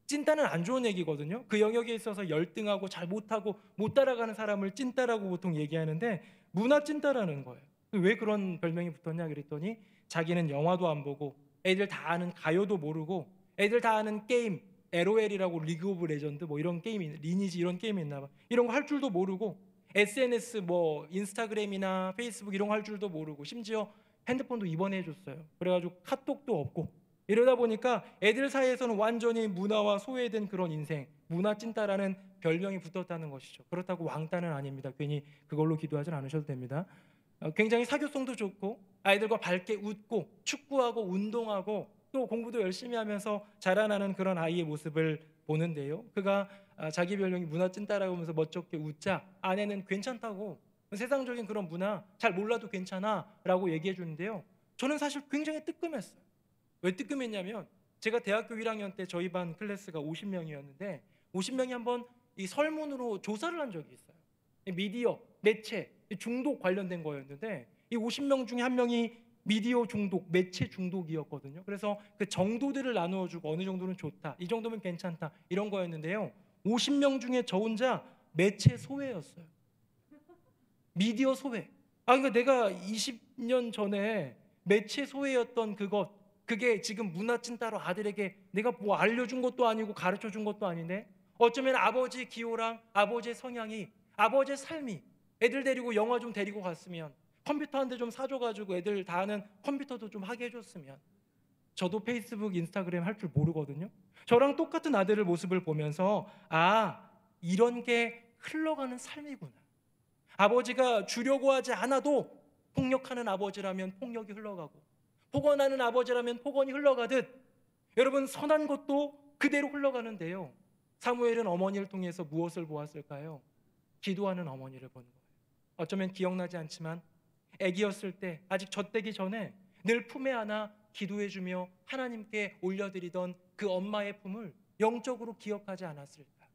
찐따는 안 좋은 얘기거든요. 그 영역에 있어서 열등하고 잘 못하고 못 따라가는 사람을 찐따라고 보통 얘기하는데, 문화 찐따라는 거예요. 왜 그런 별명이 붙었냐 그랬더니 자기는 영화도 안 보고 애들 다 아는 가요도 모르고 애들 다 아는 게임 LOL이라고 리그 오브 레전드 뭐 이런 게임이 리니지 이런 게임이 있나 봐. 이런 거 할 줄도 모르고 SNS 뭐 인스타그램이나 페이스북 이런 거 할 줄도 모르고 심지어 핸드폰도 입원해 줬어요. 그래가지고 카톡도 없고 이러다 보니까 애들 사이에서는 완전히 문화와 소외된 그런 인생, 문화 찐따라는 별명이 붙었다는 것이죠. 그렇다고 왕따는 아닙니다. 괜히 그걸로 기도하진 않으셔도 됩니다. 굉장히 사교성도 좋고 아이들과 밝게 웃고 축구하고 운동하고 또 공부도 열심히 하면서 자라나는 그런 아이의 모습을 보는데요. 그가 자기 별명이 문화 찐따라고 하면서 멋쩍게 웃자 아내는 괜찮다고 세상적인 그런 문화 잘 몰라도 괜찮아 라고 얘기해 주는데요. 저는 사실 굉장히 뜨끔했어요. 왜 뜨끔했냐면 제가 대학교 1학년 때 저희 반 클래스가 50명이었는데 50명이 한번 이 설문으로 조사를 한 적이 있어요. 미디어, 매체, 중독 관련된 거였는데 이 50명 중에 한 명이 미디어 중독, 매체 중독이었거든요. 그래서 그 정도들을 나누어주고 어느 정도는 좋다, 이 정도면 괜찮다 이런 거였는데요. 50명 중에 저 혼자 매체 소외였어요. 미디어 소외. 그러니까 내가 20년 전에 매체 소외였던 그게 지금 문화 찐따로 아들에게 내가 뭐 알려준 것도 아니고 가르쳐 준 것도 아닌데 어쩌면 아버지 기호랑 아버지의 성향이 아버지의 삶이 애들 데리고 영화 좀 데리고 갔으면 컴퓨터 한 대 좀 사줘가지고 애들 다 하는 컴퓨터도 좀 하게 해줬으면 저도 페이스북 인스타그램 할 줄 모르거든요. 저랑 똑같은 아들의 모습을 보면서 이런 게 흘러가는 삶이구나. 아버지가 주려고 하지 않아도 폭력하는 아버지라면 폭력이 흘러가고 폭언하는 아버지라면 폭언이 흘러가듯 여러분 선한 것도 그대로 흘러가는데요. 사무엘은 어머니를 통해서 무엇을 보았을까요? 기도하는 어머니를 본 거예요. 어쩌면 기억나지 않지만 아기였을 때 아직 젖되기 전에 늘 품에 안아 기도해주며 하나님께 올려드리던 그 엄마의 품을 영적으로 기억하지 않았을까?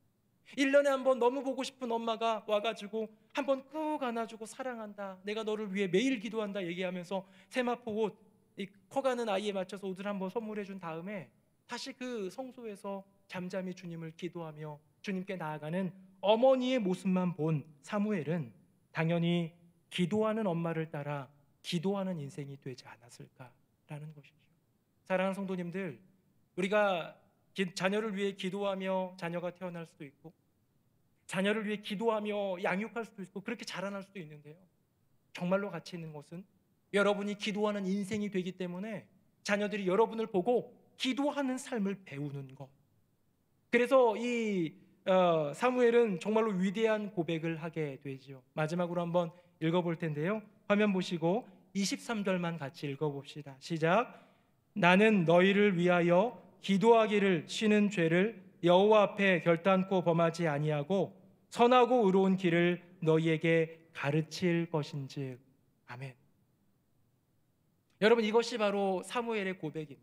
1년에 한 번 너무 보고 싶은 엄마가 와가지고 한 번 꾹 안아주고 사랑한다, 내가 너를 위해 매일 기도한다 얘기하면서 세마포 옷, 이 커가는 아이에 맞춰서 옷을 한번 선물해 준 다음에 다시 그 성소에서 잠잠히 주님을 기도하며 주님께 나아가는 어머니의 모습만 본 사무엘은 당연히 기도하는 엄마를 따라 기도하는 인생이 되지 않았을까라는 것이죠. 사랑하는 성도님들, 우리가 자녀를 위해 기도하며 자녀가 태어날 수도 있고 자녀를 위해 기도하며 양육할 수도 있고 그렇게 자라날 수도 있는데요. 정말로 가치 있는 것은 여러분이 기도하는 인생이 되기 때문에 자녀들이 여러분을 보고 기도하는 삶을 배우는 것. 그래서 이 사무엘은 정말로 위대한 고백을 하게 되죠. 마지막으로 한번 읽어볼 텐데요. 화면 보시고 23절만 같이 읽어봅시다. 시작. 나는 너희를 위하여 기도하기를 쉬는 죄를 여호와 앞에 결단코 범하지 아니하고 선하고 의로운 길을 너희에게 가르칠 것인즉. 아멘. 여러분, 이것이 바로 사무엘의 고백입니다.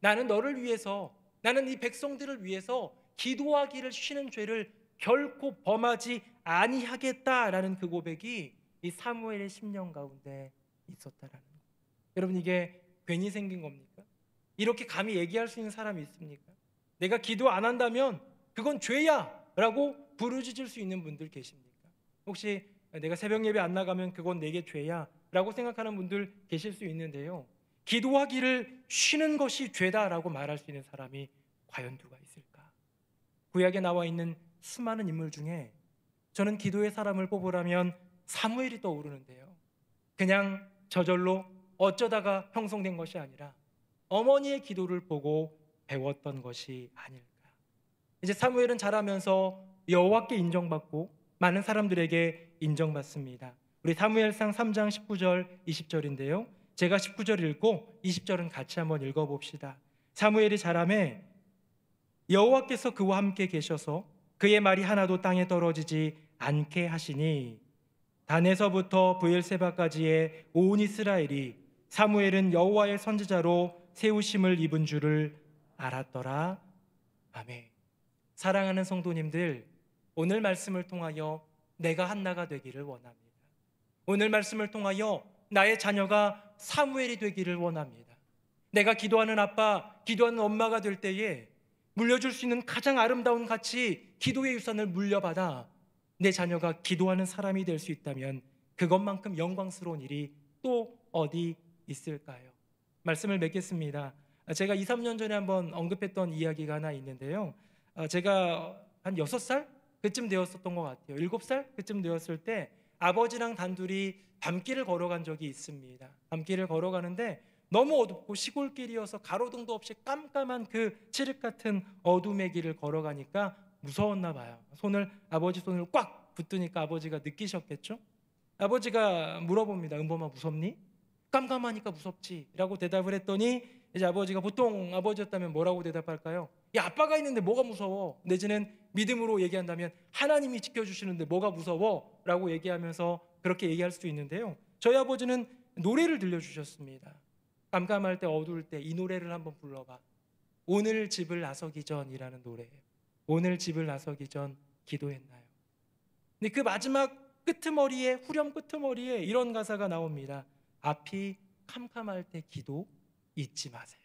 나는 너를 위해서, 나는 이 백성들을 위해서 기도하기를 쉬는 죄를 결코 범하지 아니하겠다라는 그 고백이 이 사무엘의 심령 가운데 있었다라는 것. 여러분, 이게 괜히 생긴 겁니까? 이렇게 감히 얘기할 수 있는 사람이 있습니까? 내가 기도 안 한다면 그건 죄야 라고 부르짖을 수 있는 분들 계십니까? 혹시 내가 새벽 예배 안 나가면 그건 내게 죄야 라고 생각하는 분들 계실 수 있는데요. 기도하기를 쉬는 것이 죄다라고 말할 수 있는 사람이 과연 누가 있을까? 구약에 나와 있는 수많은 인물 중에 저는 기도의 사람을 뽑으라면 사무엘이 떠오르는데요. 그냥 저절로 어쩌다가 형성된 것이 아니라 어머니의 기도를 보고 배웠던 것이 아닐까. 이제 사무엘은 자라면서 여호와께 인정받고 많은 사람들에게 인정받습니다. 우리 사무엘상 3장 19절 20절인데요. 제가 19절 읽고 20절은 같이 한번 읽어봅시다. 사무엘이 자라매 여호와께서 그와 함께 계셔서 그의 말이 하나도 땅에 떨어지지 않게 하시니 단에서부터 브엘세바까지의 온 이스라엘이 사무엘은 여호와의 선지자로 세우심을 입은 줄을 알았더라. 아멘. 사랑하는 성도님들, 오늘 말씀을 통하여 내가 한나가 되기를 원합니다. 오늘 말씀을 통하여 나의 자녀가 사무엘이 되기를 원합니다. 내가 기도하는 아빠, 기도하는 엄마가 될 때에 물려줄 수 있는 가장 아름다운 가치, 기도의 유산을 물려받아 내 자녀가 기도하는 사람이 될 수 있다면 그것만큼 영광스러운 일이 또 어디 있을까요? 말씀을 맺겠습니다. 제가 2, 3년 전에 한번 언급했던 이야기가 하나 있는데요. 제가 한 6살? 그쯤 되었었던 것 같아요. 7살? 그쯤 되었을 때 아버지랑 단둘이 밤길을 걸어간 적이 있습니다. 밤길을 걸어가는데 너무 어둡고 시골길이어서 가로등도 없이 깜깜한 그 칠흑 같은 어둠의 길을 걸어가니까 무서웠나 봐요. 아버지 손을 꽉 붙드니까 아버지가 느끼셨겠죠? 아버지가 물어봅니다. 은범아, 무섭니? 깜깜하니까 무섭지 라고 대답을 했더니 이제 아버지가, 보통 아버지였다면 뭐라고 대답할까요? 야, 아빠가 있는데 뭐가 무서워? 내지는 믿음으로 얘기한다면 하나님이 지켜주시는데 뭐가 무서워? 라고 얘기하면서 그렇게 얘기할 수도 있는데요. 저희 아버지는 노래를 들려주셨습니다. 깜깜할 때, 어두울 때 이 노래를 한번 불러봐. 오늘 집을 나서기 전이라는 노래예요. 오늘 집을 나서기 전 기도했나요? 근데 그 마지막 끄트머리에, 후렴 끄트머리에 이런 가사가 나옵니다. 앞이 캄캄할 때 기도 잊지 마세요.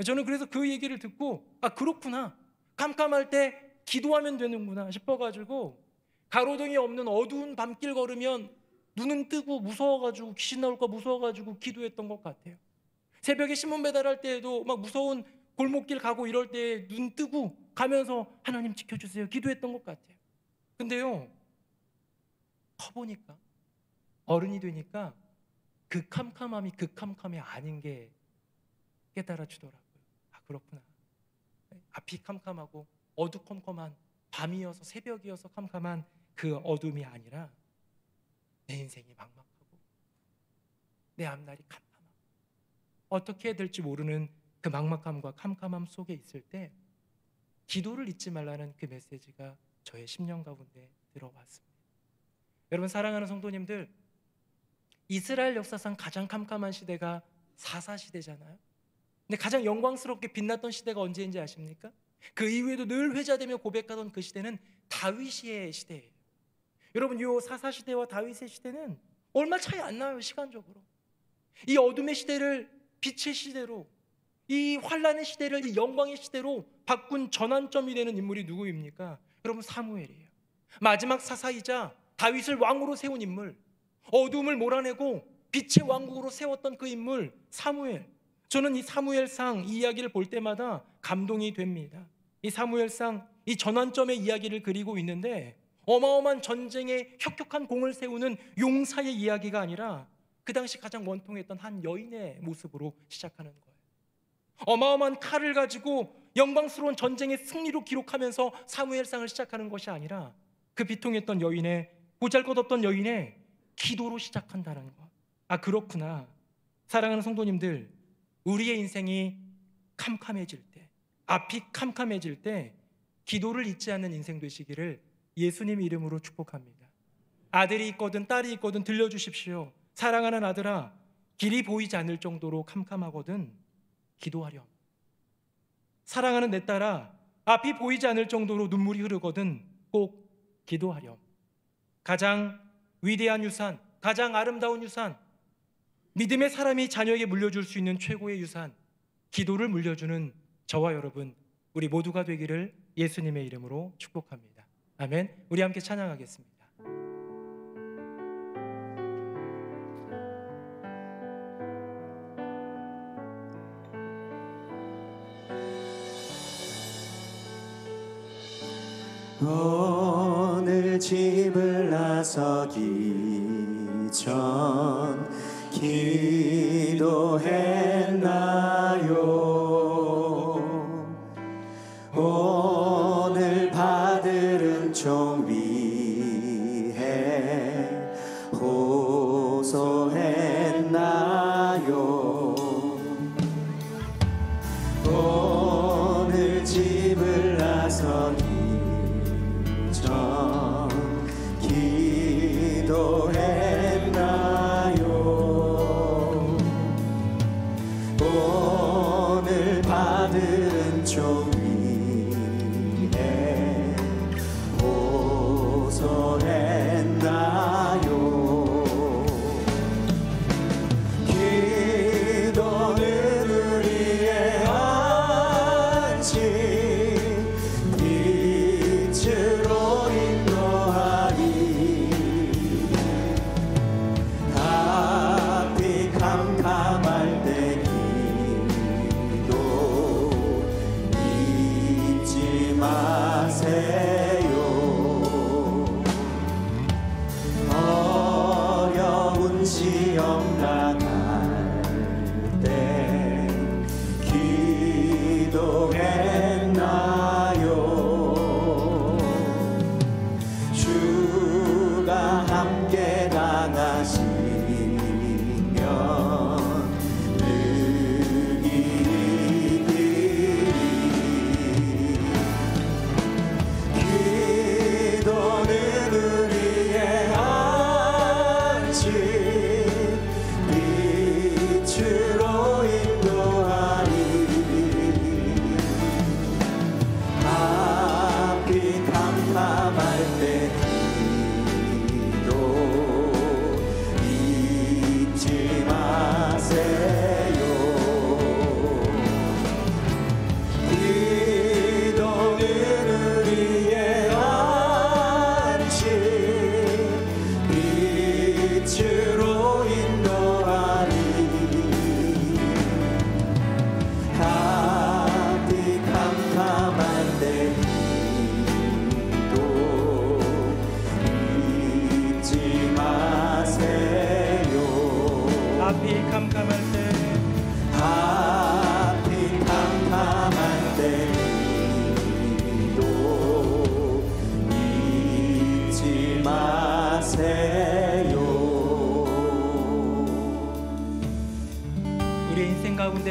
저는 그래서 그 얘기를 듣고, 아, 그렇구나, 캄캄할 때 기도하면 되는구나 싶어가지고 가로등이 없는 어두운 밤길 걸으면 눈은 뜨고 무서워가지고, 귀신 나올까 무서워가지고 기도했던 것 같아요. 새벽에 신문 배달할 때에도 막 무서운 골목길 가고 이럴 때 눈 뜨고 가면서 하나님 지켜주세요 기도했던 것 같아요. 근데요, 커보니까, 어른이 되니까 그 캄캄함이 그 캄캄이 아닌 게 깨달아지더라고요. 아, 그렇구나. 앞이 캄캄하고 어두컴컴한 밤이어서, 새벽이어서 캄캄한 그 어둠이 아니라 내 인생이 막막하고 내 앞날이 캄캄하고 어떻게 해야 될지 모르는 그 막막함과 캄캄함 속에 있을 때 기도를 잊지 말라는 그 메시지가 저의 심령 가운데 들어왔습니다. 여러분, 사랑하는 성도님들, 이스라엘 역사상 가장 캄캄한 시대가 사사시대잖아요. 근데 가장 영광스럽게 빛났던 시대가 언제인지 아십니까? 그 이후에도 늘 회자되며 고백하던 그 시대는 다윗의 시대예요. 여러분, 이 사사시대와 다윗의 시대는 얼마 차이 안 나요. 시간적으로 이 어둠의 시대를 빛의 시대로, 이 환란의 시대를 이 영광의 시대로 바꾼 전환점이 되는 인물이 누구입니까? 여러분, 사무엘이에요. 마지막 사사이자 다윗을 왕으로 세운 인물, 어둠을 몰아내고 빛의 왕국으로 세웠던 그 인물 사무엘. 저는 이 사무엘상 이 이야기를 볼 때마다 감동이 됩니다. 이 사무엘상 이 전환점의 이야기를 그리고 있는데 어마어마한 전쟁에 혁혁한 공을 세우는 용사의 이야기가 아니라 그 당시 가장 원통했던 한 여인의 모습으로 시작하는 거예요. 어마어마한 칼을 가지고 영광스러운 전쟁의 승리로 기록하면서 사무엘상을 시작하는 것이 아니라 그 비통했던 여인의, 보잘것없던 여인의 기도로 시작한다는 것. 아, 그렇구나. 사랑하는 성도님들, 우리의 인생이 캄캄해질 때, 앞이 캄캄해질 때 기도를 잊지 않는 인생 되시기를 예수님 이름으로 축복합니다. 아들이 있거든 딸이 있거든 들려주십시오. 사랑하는 아들아, 길이 보이지 않을 정도로 캄캄하거든 기도하렴. 사랑하는 내 딸아, 앞이 보이지 않을 정도로 눈물이 흐르거든 꼭 기도하렴. 가장 위대한 유산, 가장 아름다운 유산, 믿음의 사람이 자녀에게 물려줄 수 있는 최고의 유산, 기도를 물려주는 저와 여러분, 우리 모두가 되기를 예수님의 이름으로 축복합니다. 아멘. 우리 함께 찬양하겠습니다.
오늘 집을 나서기 전 기도했나요? 오늘 받을 은총 위해 호소했나요? 오늘 집을 나서기 전 기도했나요? 오늘 받은 총 위에 호소했나요? 기도는 우리의 안식, 빛으로 인도하리.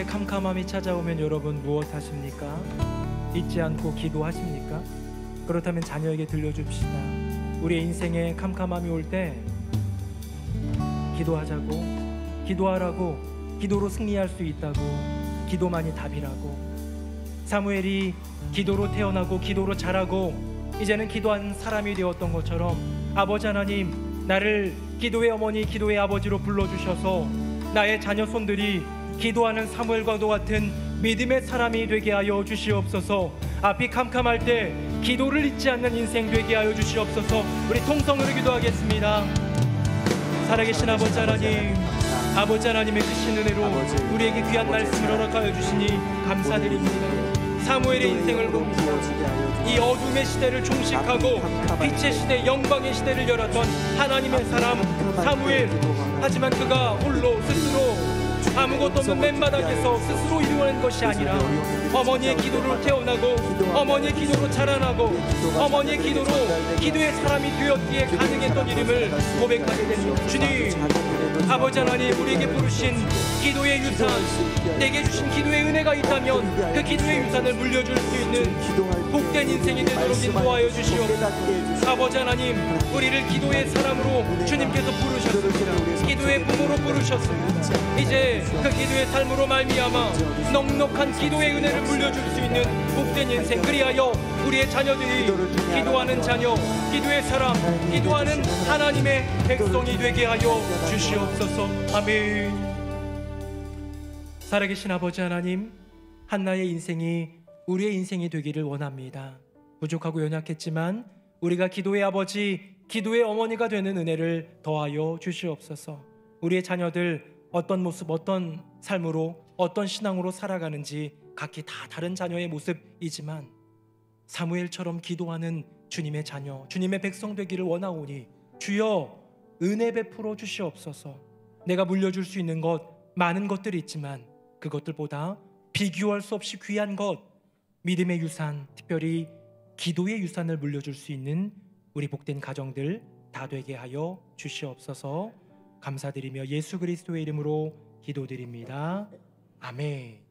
가운데 캄캄함이 찾아오면 여러분 무엇 하십니까? 잊지 않고 기도하십니까? 그렇다면 자녀에게 들려줍시다. 우리의 인생에 캄캄함이 올 때 기도하자고, 기도하라고, 기도로 승리할 수 있다고, 기도만이 답이라고. 사무엘이 기도로 태어나고 기도로 자라고 이제는 기도하는 사람이 되었던 것처럼 아버지 하나님, 나를 기도의 어머니, 기도의 아버지로 불러주셔서 나의 자녀 손들이 기도하는 사무엘과도 같은 믿음의 사람이 되게 하여 주시옵소서. 앞이 캄캄할 때 기도를 잊지 않는 인생 되게 하여 주시옵소서. 우리 통성으로 기도하겠습니다. 살아계신 아버지 하나님, 아버지 하나님의 크신 은혜로 우리에게 귀한 말씀을 허락하여 주시니 감사드립니다. 사무엘의 인생을 보고 이 어둠의 시대를 종식하고 빛의 시대, 영광의 시대를 열었던 하나님의 사람 사무엘. 하지만 그가 홀로 스스로 아무것도 없는 맨바닥에서 스스로 이루어낸 것이 아니라 어머니의 기도로 태어나고 어머니의 기도로 자라나고 어머니의 기도로 기도의 사람이 되었기에 가능했던 이름을 고백하게 됩니다. 주님, 아버지 하나님, 우리에게 부르신 기도의 유산, 내게 주신 기도의 은혜가 있다면 그 기도의 유산을 물려줄 수 있는 복된 인생이 되도록 인도하여 주시옵소서. 아버지 하나님, 우리를 기도의 사람으로 주님께서 부르셨습니다. 기도의 부모로 부르셨습니다. 이제 그 기도의 삶으로 말미암아 넉넉한 기도의 은혜를 물려줄 수 있는 복된 인생, 그리하여 우리의 자녀들이 기도하는 자녀, 기도의 사람, 기도하는 하나님의 백성이 되게 하여 주시옵소서. 아멘. 살아계신 아버지 하나님, 한나의 인생이 우리의 인생이 되기를 원합니다. 부족하고 연약했지만 우리가 기도의 아버지, 기도의 어머니가 되는 은혜를 더하여 주시옵소서. 우리의 자녀들 어떤 모습, 어떤 삶으로, 어떤 신앙으로 살아가는지 각기 다 다른 자녀의 모습이지만 사무엘처럼 기도하는 주님의 자녀, 주님의 백성 되기를 원하오니 주여 은혜 베풀어 주시옵소서. 내가 물려줄 수 있는 것 많은 것들이 있지만 그것들보다 비교할 수 없이 귀한 것, 믿음의 유산, 특별히 기도의 유산을 물려줄 수 있는 우리 복된 가정들 다 되게 하여 주시옵소서. 감사드리며 예수 그리스도의 이름으로 기도드립니다. 아멘.